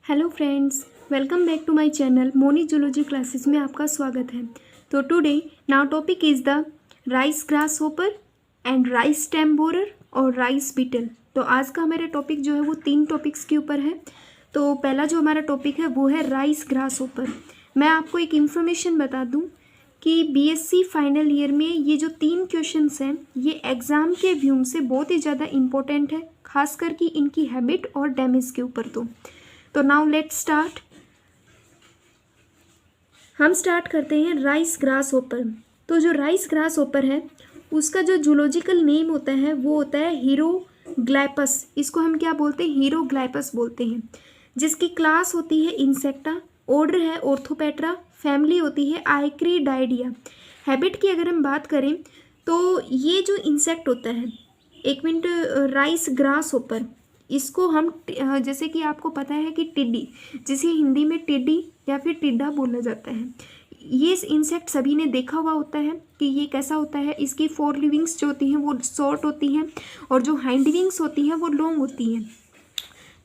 Hello friends, welcome back to my channel Moni zoology classes में आपका स्वागत है। तो today now topic is the rice grasshopper and rice stem borer और rice beetle. तो आज का हमारा टॉपिक जो है वो 3 टॉपिक्स के ऊपर है। तो पहला जो हमारा टॉपिक है वो है राइस ग्रास होपर। मैं आपको एक इन्फॉर्मेशन बता दूं कि बीएससी फाइनल ईयर में ये जो 3 क्वेश्चंस हैं ये एग्ज़ाम के व्यू से बहुत ही ज़्यादा इम्पोर्टेंट है, खासकर कि इनकी हैबिट और डैमेज के ऊपर। तो नाउ लेट्स स्टार्ट। हम स्टार्ट करते हैं राइस ग्रास होपर। तो जो राइस ग्रास होपर है उसका जो जूलॉजिकल नेम होता है वो होता है हीरोग्लाइपस। इसको हम क्या बोलते हैं? हीरोग्लाइपस बोलते हैं। जिसकी क्लास होती है इंसेक्टा, ऑर्डर है ऑर्थोपेट्रा, फैमिली होती है आइक्रीडाइडिया। हैबिट की अगर हम बात करें तो ये जो इंसेक्ट होता है, एक मिनट, राइस ग्रास होपर, इसको हम जैसे कि आपको पता है कि टिड्डी, जिसे हिंदी में टिड्डी या फिर टिड्डा बोला जाता है, ये इंसेक्ट सभी ने देखा हुआ होता है कि ये कैसा होता है। इसकी 4 विंग्स जो होती हैं वो शॉर्ट होती हैं और जो हाइंड विंग्स होती हैं वो लॉन्ग होती हैं।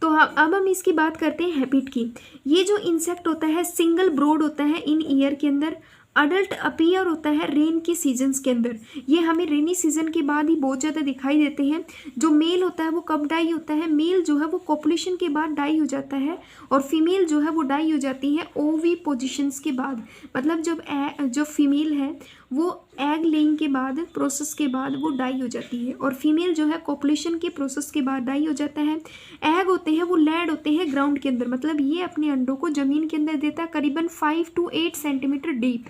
तो अब हम इसकी बात करते हैं हैबिट की। ये जो इंसेक्ट होता है सिंगल ब्रोड होता है इन ईयर के अंदर। अडल्ट अपीयर होता है रेन के सीजन्स के अंदर। ये हमें रेनी सीजन के बाद ही बहुत ज़्यादा दिखाई देते हैं। जो मेल होता है वो कब डाई होता है? मेल जो है वो कॉपुलेशन के बाद डाई हो जाता है और फीमेल जो है वो डाई हो जाती है ओवी पोजिशंस के बाद। मतलब जब जो फीमेल है वो एग लेइंग के बाद, प्रोसेस के बाद वो डाई हो जाती है और फीमेल जो है कॉपुलेशन के प्रोसेस के बाद डाई हो जाता है। एग होते हैं वो लैड होते हैं ग्राउंड के अंदर, मतलब ये अपने अंडों को ज़मीन के अंदर देता है करीबन 5 to 8 सेंटीमीटर डीप।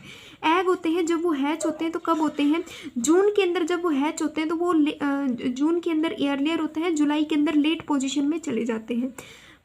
एग होते हैं जब वो हैच होते हैं तो कब होते हैं? जून के अंदर जब वो हैच होते हैं तो वो जून के अंदर एयरलियर होता है, जुलाई के अंदर लेट पोजीशन में चले जाते हैं।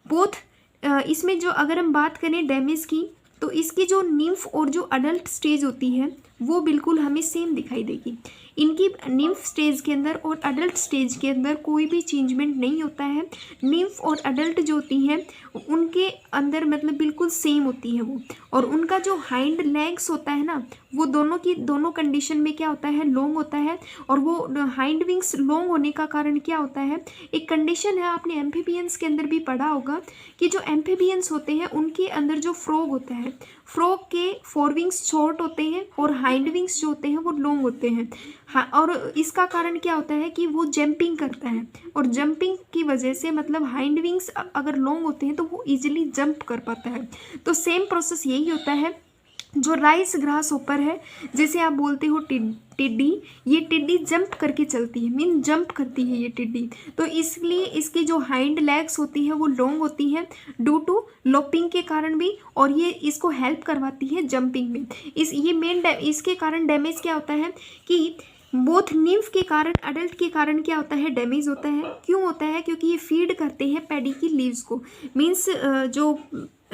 बोथ इसमें जो अगर हम बात करें डैमेज की तो इसकी जो निम्फ और जो अडल्ट स्टेज होती है वो बिल्कुल हमें सेम दिखाई देगी। इनकी निम्फ स्टेज के अंदर और अडल्ट स्टेज के अंदर कोई भी चेंजमेंट नहीं होता है। निम्फ और अडल्ट जो होती हैं उनके अंदर मतलब बिल्कुल सेम होती है वो। और उनका जो हाइंड लेग्स होता है ना वो दोनों कंडीशन में क्या होता है? लॉन्ग होता है। और वो हाइंड विंग्स लॉन्ग होने का कारण क्या होता है? एक कंडीशन है, आपने एम्फीबियंस के अंदर भी पढ़ा होगा कि जो एम्फीबियंस होते हैं उनके अंदर जो फ्रॉग होता है, फ्रॉग के 4 विंग्स शॉर्ट होते हैं और हाइंड विंग्स जो होते हैं वो लॉन्ग होते हैं। हाँ, और इसका कारण क्या होता है कि वो जंपिंग करता है और जंपिंग की वजह से मतलब हाइंड विंग्स अगर लॉन्ग होते हैं तो वो इजीली जंप कर पाता है। तो सेम प्रोसेस यही होता है। जो राइस ग्रास होपर है जिसे आप बोलते हो टिड्डी, ये टिड्डी जंप करके चलती है, मीन जंप करती है ये टिड्डी। तो इसलिए इसकी जो हाइंड लेग्स होती है वो लॉन्ग होती है ड्यू टू लॉपिंग के कारण भी, और ये इसको हेल्प करवाती है जंपिंग में। इसके कारण डैमेज क्या होता है कि बोथ निम्फ के कारण अडल्ट के कारण क्या होता है? डैमेज होता है। क्यों होता है? क्योंकि ये फीड करते हैं पैडी की लीव्स को। मीन्स जो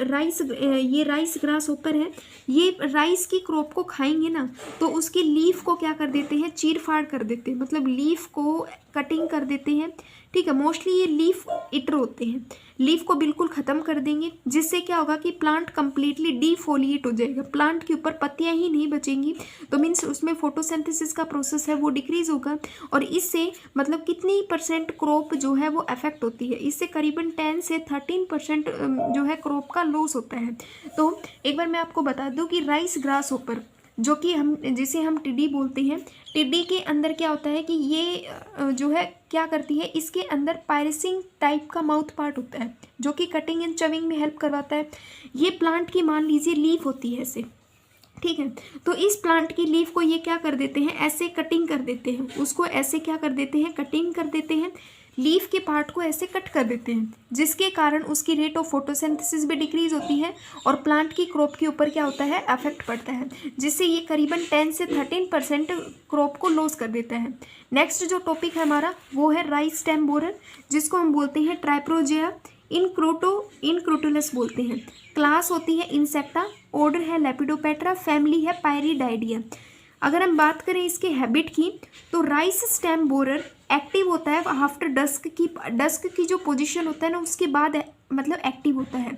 ये राइस ग्रास होपर है, ये राइस की क्रॉप को खाएंगे ना तो उसकी लीफ को क्या कर देते हैं? चीर फाड़ कर देते हैं, मतलब लीफ को कटिंग कर देते हैं। ठीक है, मोस्टली ये लीफ ईटर होते हैं, लीफ को बिल्कुल ख़त्म कर देंगे, जिससे क्या होगा कि प्लांट कंप्लीटली डिफोलिएट हो जाएगा, प्लांट के ऊपर पत्तियां ही नहीं बचेंगी। तो मीन्स उसमें फोटोसिंथेसिस का प्रोसेस है वो डिक्रीज होगा और इससे मतलब कितनी % क्रॉप जो है वो अफेक्ट होती है? इससे करीबन 10 से 13% जो है क्रॉप का लॉस होता है। तो एक बार मैं आपको बता दूं कि राइस ग्रास होपर जो कि जिसे हम टिड्डी बोलते हैं, टिड्डी के अंदर क्या होता है कि ये जो है क्या करती है, इसके अंदर पायरसिंग टाइप का माउथ पार्ट होता है जो कि कटिंग एंड चविंग में हेल्प करवाता है। ये प्लांट की मान लीजिए लीफ होती है ऐसे, ठीक है, तो इस प्लांट की लीफ को ये क्या कर देते हैं? ऐसे कटिंग कर देते हैं, उसको ऐसे क्या कर देते हैं? कटिंग कर देते हैं, लीफ के पार्ट को ऐसे कट कर देते हैं, जिसके कारण उसकी रेट ऑफ फोटोसिंथेसिस भी डिक्रीज होती है और प्लांट की क्रॉप के ऊपर क्या होता है? इफेक्ट पड़ता है, जिससे ये करीबन 10 से 13% क्रॉप को लॉस कर देता है। नेक्स्ट जो टॉपिक है हमारा वो है राइस स्टेम बोरर, जिसको हम बोलते हैं ट्राइप्रोजिया इनक्रोटुलस बोलते हैं। क्लास होती है इंसेक्टा, ऑर्डर है लेपिडोपेट्रा, फैमिली है पायरीडाइडिया। अगर हम बात करें इसके हैबिट की तो राइस स्टेम बोरर एक्टिव होता है आफ्टर डस्क की जो पोजीशन होता है ना उसके बाद मतलब एक्टिव होता है।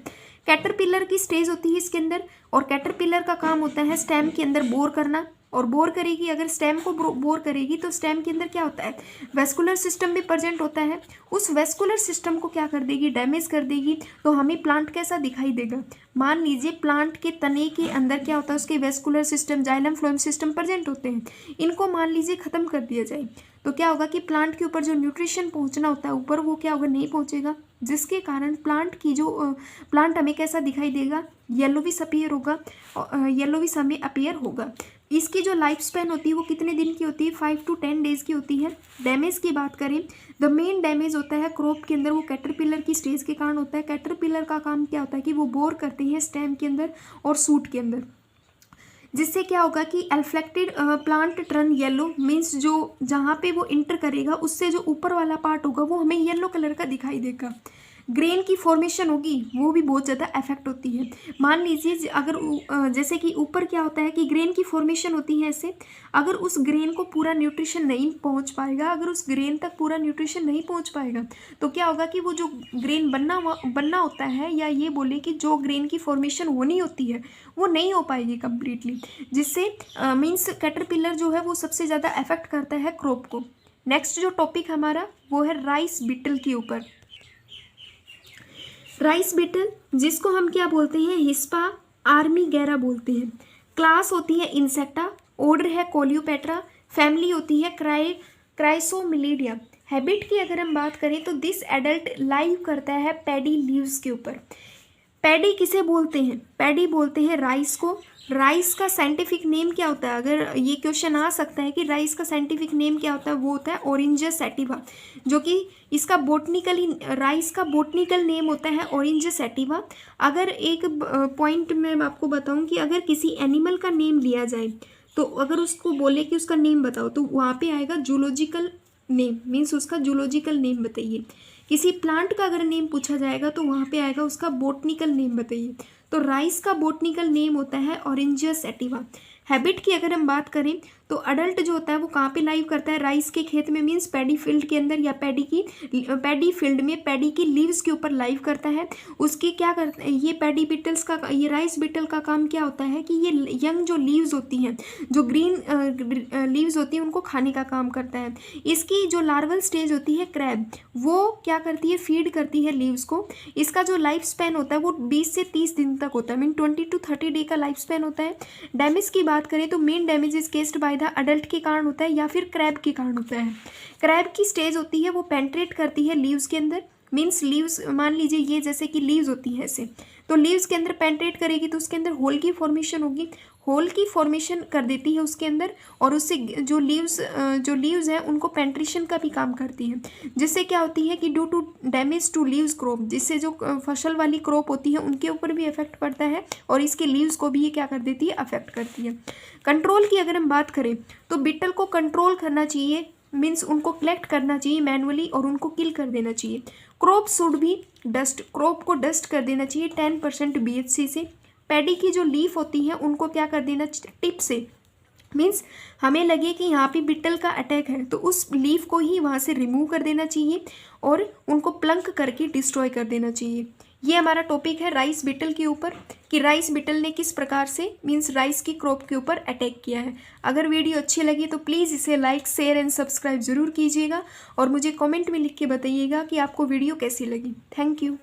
कैटरपिलर की स्टेज होती है इसके अंदर और कैटरपिलर का काम होता है स्टेम के अंदर बोर करना और बोर करेगी, अगर स्टेम को बोर करेगी तो स्टेम के अंदर क्या होता है, वेस्कुलर सिस्टम भी प्रेजेंट होता है, उस वेस्कुलर सिस्टम को क्या कर देगी, डैमेज कर देगी। तो हमें प्लांट कैसा दिखाई देगा, मान लीजिए प्लांट के तने के अंदर क्या होता है, उसके vascular system, xylem phloem system present होते हैं, इनको मान लीजिए ख़त्म कर दिया जाए तो क्या होगा कि प्लांट के ऊपर जो न्यूट्रिशन पहुंचना होता है ऊपर, वो क्या होगा, नहीं पहुंचेगा, जिसके कारण प्लांट हमें कैसा दिखाई देगा, येलोविश अपीयर होगा, येलोविश हमें अपीयर होगा। इसकी जो लाइफ स्पैन होती है वो कितने दिन की होती है, 5 to 10 डेज की होती है। डैमेज की बात करें, द मेन डैमेज होता है क्रॉप के अंदर, वो कैटरपिलर की स्टेज के कारण होता है। कैटरपिलर का काम क्या होता है कि वो बोर करते हैं स्टेम के अंदर और सूट के अंदर, जिससे क्या होगा कि अफ्लेक्टेड प्लांट टर्न येलो, मीन्स जो जहाँ पे वो इंटर करेगा उससे जो ऊपर वाला पार्ट होगा वो हमें येलो कलर का दिखाई देगा। ग्रेन की फॉर्मेशन होगी वो भी बहुत ज़्यादा इफेक्ट होती है। मान लीजिए अगर जैसे कि ऊपर क्या होता है कि ग्रेन की फॉर्मेशन होती है ऐसे, अगर उस ग्रेन को पूरा न्यूट्रिशन नहीं पहुंच पाएगा, अगर उस ग्रेन तक पूरा न्यूट्रिशन नहीं पहुंच पाएगा तो क्या होगा कि वो जो ग्रेन बनना होता है, या ये बोले कि जो ग्रेन की फॉर्मेशन होनी होती है वो नहीं हो पाएगी कम्प्लीटली, जिससे मीन्स कैटरपिलर जो है वो सबसे ज़्यादा अफेक्ट करता है क्रॉप को। नेक्स्ट जो टॉपिक हमारा वो है राइस बीटल के ऊपर। राइस बीटल जिसको हम क्या बोलते हैं, हिस्पा आर्मीगेरा बोलते हैं। क्लास होती है इंसेक्टा, ऑर्डर है कोलियोपेट्रा, फैमिली होती है क्राइसोमिलीडिया। हैबिट की अगर हम बात करें तो दिस एडल्ट लाइव करता है पैडी लीव्स के ऊपर। पैडी किसे बोलते हैं, पैडी बोलते हैं राइस को। राइस का साइंटिफिक नेम क्या होता है, अगर ये क्वेश्चन आ सकता है कि राइस का साइंटिफिक नेम क्या होता है, वो होता है ओरेंजिया सैटिवा, जो कि इसका राइस का बोटनिकल नेम होता है ओरेंजिया सैटिवा। अगर एक पॉइंट मैं आपको बताऊं कि अगर किसी एनिमल का नेम लिया जाए तो अगर उसको बोले कि उसका नेम बताओ तो वहाँ पे आएगा जूलॉजिकल नेम, मीन्स उसका जूलॉजिकल नेम बताइए। किसी प्लांट का अगर नेम पूछा जाएगा तो वहाँ पे आएगा उसका बोटनिकल नेम बताइए। तो राइस का बोटनिकल नेम होता है ओरेंजिया सैटिवा। हैबिट की अगर हम बात करें तो अडल्ट जो होता है वो कहाँ पे लाइव करता है, राइस के खेत में, मीन्स पैडी फील्ड के अंदर, या पैडी फील्ड में पैडी की लीव्स के ऊपर लाइव करता है। उसके क्या करता है, ये पैडी बीटल्स का, ये राइस बीटल का काम क्या होता है कि ये यंग जो लीव्स होती हैं, जो ग्रीन लीव्स होती हैं, उनको खाने का काम करता है। इसकी जो लार्वल स्टेज होती है क्रैब, वो क्या करती है, फीड करती है लीव्स को। इसका जो लाइफ स्पैन होता है वो 20 से 30 दिन तक होता है, मीन 20 to 30 डे का लाइफ स्पैन होता है। डैमेज की बात करें तो main damage is केस्ड by the adult के कारण होता है या फिर क्रैब के कारण होता है। क्रैब की स्टेज होती है वो पेंट्रेट करती है लीव्स के अंदर, मीन्स लीव्स, मान लीजिए ये जैसे कि लीव्स होती हैं ऐसे, तो लीव्स के अंदर पेंट्रेट करेगी तो उसके अंदर होल की फॉर्मेशन होगी, होल की फॉर्मेशन कर देती है उसके अंदर, और उससे जो लीव्स हैं उनको पेंट्रेशन का भी काम करती है, जिससे क्या होती है कि due to damage to leaves crop, जिससे जो फसल वाली क्रॉप होती है उनके ऊपर भी इफेक्ट पड़ता है और इसके लीव्स को भी ये क्या कर देती है, अफेक्ट करती है। कंट्रोल की अगर हम बात करें तो बीटल को कंट्रोल करना चाहिए, मीन्स उनको कलेक्ट करना चाहिए मैनुअली और उनको किल कर देना चाहिए। क्रॉप शुड भी डस्ट, क्रॉप को डस्ट कर देना चाहिए 10% BHC से। पैडी की जो लीफ होती है उनको क्या कर देना, टिप से, मीन्स हमें लगे कि यहाँ पे बीटल का अटैक है तो उस लीफ को ही वहाँ से रिमूव कर देना चाहिए और उनको प्लंक करके डिस्ट्रॉय कर देना चाहिए। ये हमारा टॉपिक है राइस बीटल के ऊपर, कि राइस बीटल ने किस प्रकार से, मीन्स राइस की क्रॉप के ऊपर अटैक किया है। अगर वीडियो अच्छी लगी तो प्लीज़ इसे लाइक, शेयर एंड सब्सक्राइब जरूर कीजिएगा और मुझे कमेंट में लिख के बताइएगा कि आपको वीडियो कैसी लगी। Thank you.